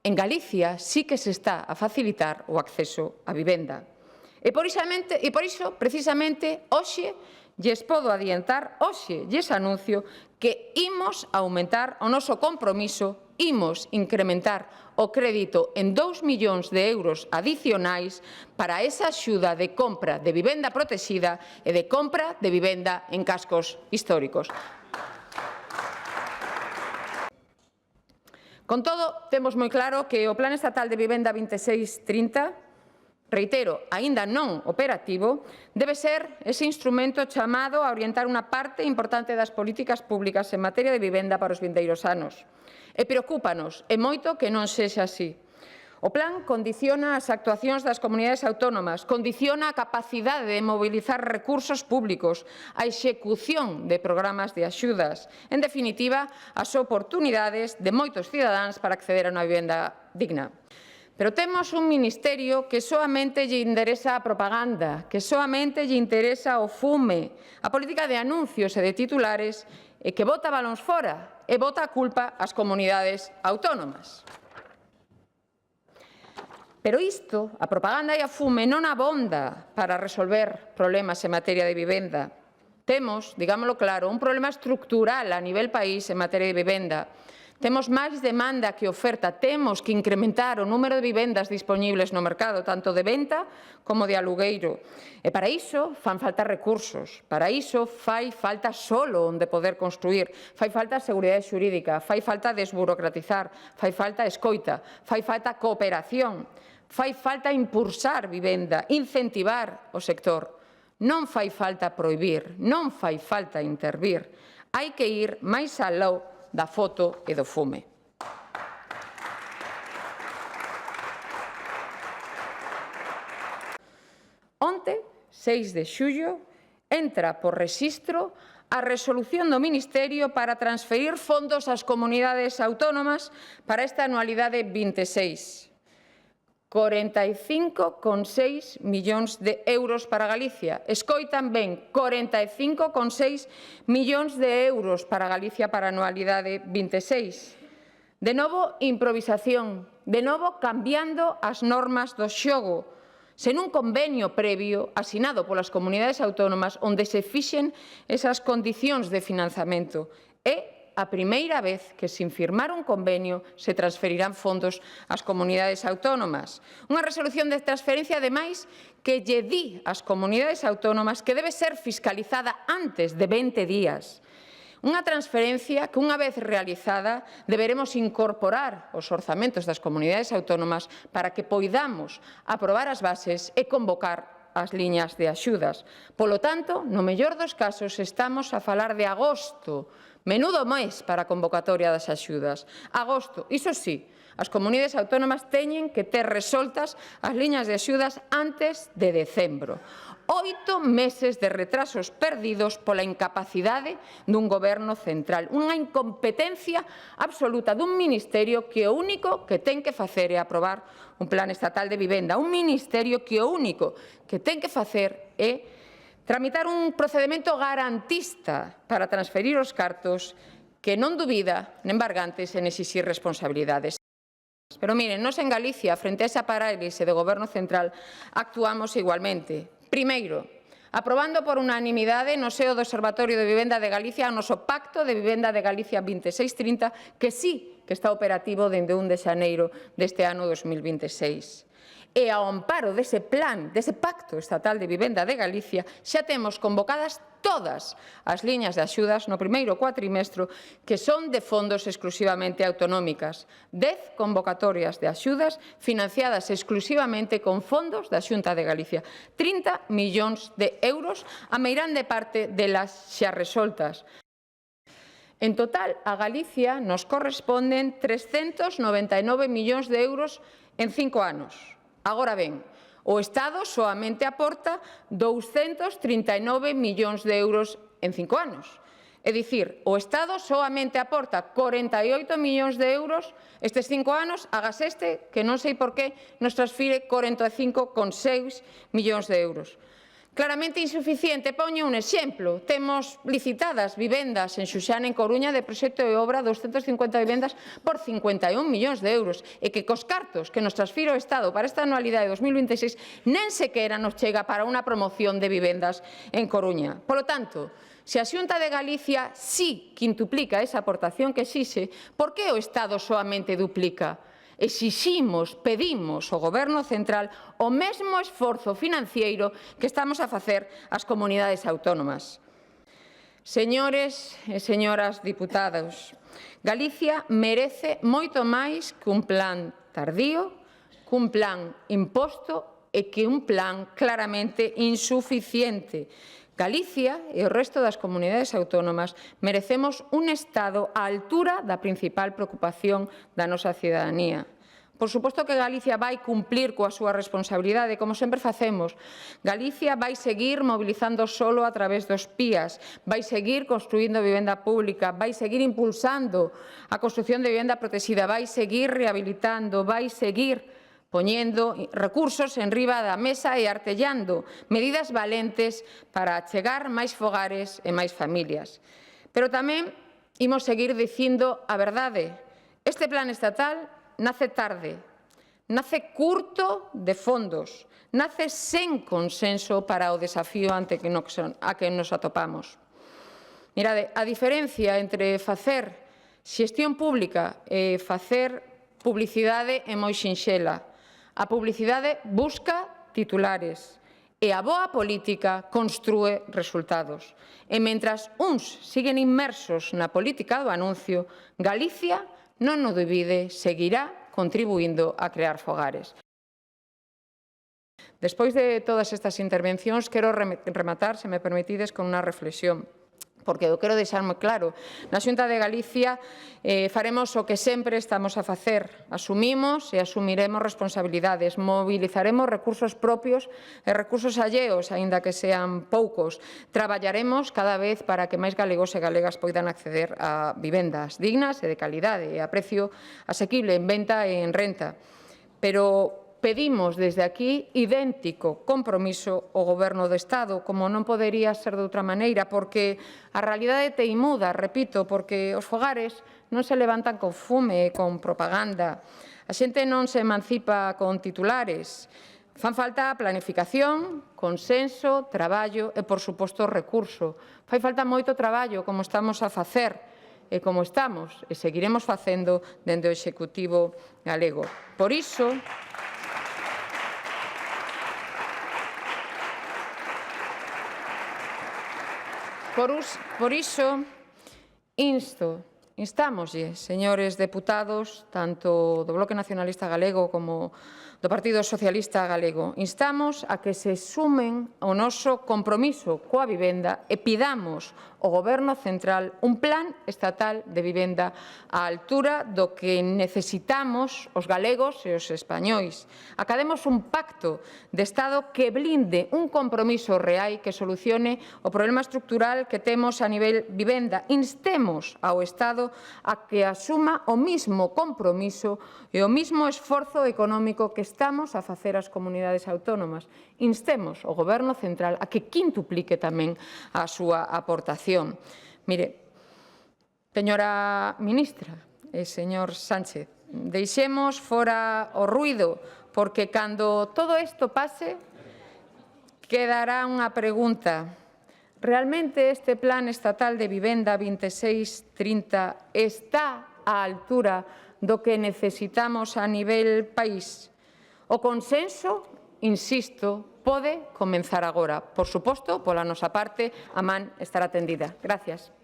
en Galicia sí que se está a facilitar o acceso á vivenda. E por iso, precisamente, hoxe lles podo adiantar, hoxe lles anuncio que imos aumentar o noso compromiso, imos incrementar o crédito en 2 millóns de euros adicionais para esa axuda de compra de vivenda protexida e de compra de vivenda en cascos históricos. Con todo, temos moi claro que o Plan Estatal de Vivenda 2630, reitero, aínda non operativo, debe ser ese instrumento chamado a orientar unha parte importante das políticas públicas en materia de vivenda para os vindeiros anos. E preocúpanos, e moito, que non sexa así. O plan condiciona as actuacións das comunidades autónomas, condiciona a capacidade de mobilizar recursos públicos, a execución de programas de axudas, en definitiva, as oportunidades de moitos cidadáns para acceder a unha vivenda digna. Pero temos un ministerio que soamente lle interesa a propaganda, que soamente lle interesa o fume, a política de anuncios e de titulares, e que bota balóns fora e bota a culpa ás comunidades autónomas. Pero isto, a propaganda e a fume, non abonda para resolver problemas en materia de vivenda. Temos, digámoslo claro, un problema estructural a nivel país en materia de vivenda. Temos máis demanda que oferta, temos que incrementar o número de vivendas dispoñibles no mercado, tanto de venta como de alugueiro. E para iso fan falta recursos, para iso fai falta solo onde poder construir, fai falta seguridade xurídica, fai falta desburocratizar, fai falta escoita, fai falta cooperación, fai falta impulsar vivenda, incentivar o sector. Non fai falta prohibir, non fai falta intervir, hai que ir máis aló da foto e do fume. Onte, 6 de xullo, entra por rexistro a resolución do Ministerio para transferir fondos ás comunidades autónomas para esta anualidade 26. 45,6 millóns de euros para Galicia. Escoitan ben, 45,6 millóns de euros para Galicia para a anualidade 26. De novo, improvisación. De novo, cambiando as normas do xogo, sen un convenio previo asinado polas comunidades autónomas onde se fixen esas condicións de financiamento. É a primeira vez que, sin firmar un convenio, se transferirán fondos ás comunidades autónomas. Unha resolución de transferencia, ademais, que lle di ás comunidades autónomas que debe ser fiscalizada antes de 20 días. Unha transferencia que, unha vez realizada, deberemos incorporar os orzamentos das comunidades autónomas para que poidamos aprobar as bases e convocar as liñas de axudas. Polo tanto, no mellor dos casos, estamos a falar de agosto, menudo mes para a convocatoria das axudas. Agosto, iso sí, as comunidades autónomas teñen que ter resoltas as liñas de axudas antes de decembro. 8 meses de retrasos perdidos pola incapacidade dun goberno central, unha incompetencia absoluta dun ministerio que o único que ten que facer é aprobar un plan estatal de vivenda, un ministerio que o único que ten que facer é tramitar un procedemento garantista para transferir os cartos que non dubida nen Bargantes en exixir responsabilidades. Pero miren, nós en Galicia, frente a esa parálise do Goberno central, actuamos igualmente. Primeiro, aprobando por unanimidade no seo do Observatorio de Vivenda de Galicia o noso Pacto de Vivenda de Galicia 2630, que sí que está operativo dende 1 de xaneiro deste ano 2026. E ao amparo dese plan, dese Pacto Estatal de Vivenda de Galicia, xa temos convocadas todas as liñas de axudas no primeiro cuatrimestre que son de fondos exclusivamente autonómicas. 10 convocatorias de axudas financiadas exclusivamente con fondos da Xunta de Galicia. 30 millóns de euros, a meirande parte delas xa resoltas. En total, a Galicia nos corresponden 399 millóns de euros en 5 anos. Agora ben, o Estado soamente aporta 239 millóns de euros en 5 anos. É dicir, o Estado soamente aporta 48 millóns de euros estes 5 anos, hagas este, que non sei por que, nos transfire 45,6 millóns de euros. Claramente insuficiente. Poño un exemplo. Temos licitadas vivendas en Xuxana, en Coruña, de proxecto de obra 250 vivendas por 51 millóns de euros e que cos cartos que nos transfira o Estado para esta anualidade de 2026 nen sequera nos chega para unha promoción de vivendas en Coruña. Polo tanto, se a Xunta de Galicia sí quintuplica esa aportación que exixe, por que o Estado soamente duplica? Exiximos, pedimos ao Goberno central o mesmo esforzo financeiro que estamos a facer as comunidades autónomas. Señores e señoras diputados, Galicia merece moito máis que un plan tardío, que un plan imposto e que un plan claramente insuficiente. Galicia e o resto das comunidades autónomas merecemos un Estado á altura da principal preocupación da nosa cidadanía. Por suposto que Galicia vai cumplir coa súa responsabilidade, como sempre facemos. Galicia vai seguir mobilizando solo a través dos PIAs, vai seguir construindo vivenda pública, vai seguir impulsando a construción de vivenda protexida, vai seguir rehabilitando, vai seguir poñendo recursos en riba da mesa e artellando medidas valentes para achegar máis fogares e máis familias. Pero tamén imos seguir dicindo a verdade. Este plan estatal nace tarde, nace curto de fondos, nace sen consenso para o desafío ante a que nos atopamos. Mirade, a diferencia entre facer xestión pública e facer publicidade é moi sinxela. A publicidade busca titulares e a boa política constrúe resultados. E mentras uns siguen inmersos na política do anuncio, Galicia, non o dubide, seguirá contribuindo a crear fogares. Despois de todas estas intervencións, quero rematar, se me permitides, con unha reflexión, porque eu quero deixar moi claro. Na Xunta de Galicia faremos o que sempre estamos a facer. Asumimos e asumiremos responsabilidades, mobilizaremos recursos propios e recursos alleos, aínda que sean poucos. Traballaremos cada vez para que máis galegos e galegas poidan acceder a vivendas dignas e de calidade e a precio asequible en venta e en renta. Pero pedimos desde aquí idéntico compromiso ao Goberno do Estado, como non podería ser de outra maneira, porque a realidade teimuda, repito, porque os fogares non se levantan con fume e con propaganda. A xente non se emancipa con titulares. Fan falta planificación, consenso, traballo e, por suposto, recurso. Fai falta moito traballo, como estamos a facer, e como estamos e seguiremos facendo dende o Executivo galego. Por iso, instámoslle, señores deputados, tanto do Bloque Nacionalista Galego como do Partido Socialista Galego, instamos a que se sumen ao noso compromiso coa vivenda e pidamos ao Goberno central un plan estatal de vivenda á altura do que necesitamos os galegos e os españois. Academos un pacto de Estado que blinde un compromiso real que solucione o problema estructural que temos a nivel vivenda. Instemos ao Estado a que asuma o mismo compromiso e o mismo esforzo económico que estamos a facer as comunidades autónomas. Instemos ao Goberno central a que quintuplique tamén a súa aportación. Mire, señora ministra e señor Sánchez, deixemos fora o ruído, porque cando todo isto pase, quedará unha pregunta. Realmente este plan estatal de vivenda 26-30 está á altura do que necesitamos a nivel país? O consenso, insisto, pode comenzar agora. Por suposto, pola nosa parte, a man estará tendida. Gracias.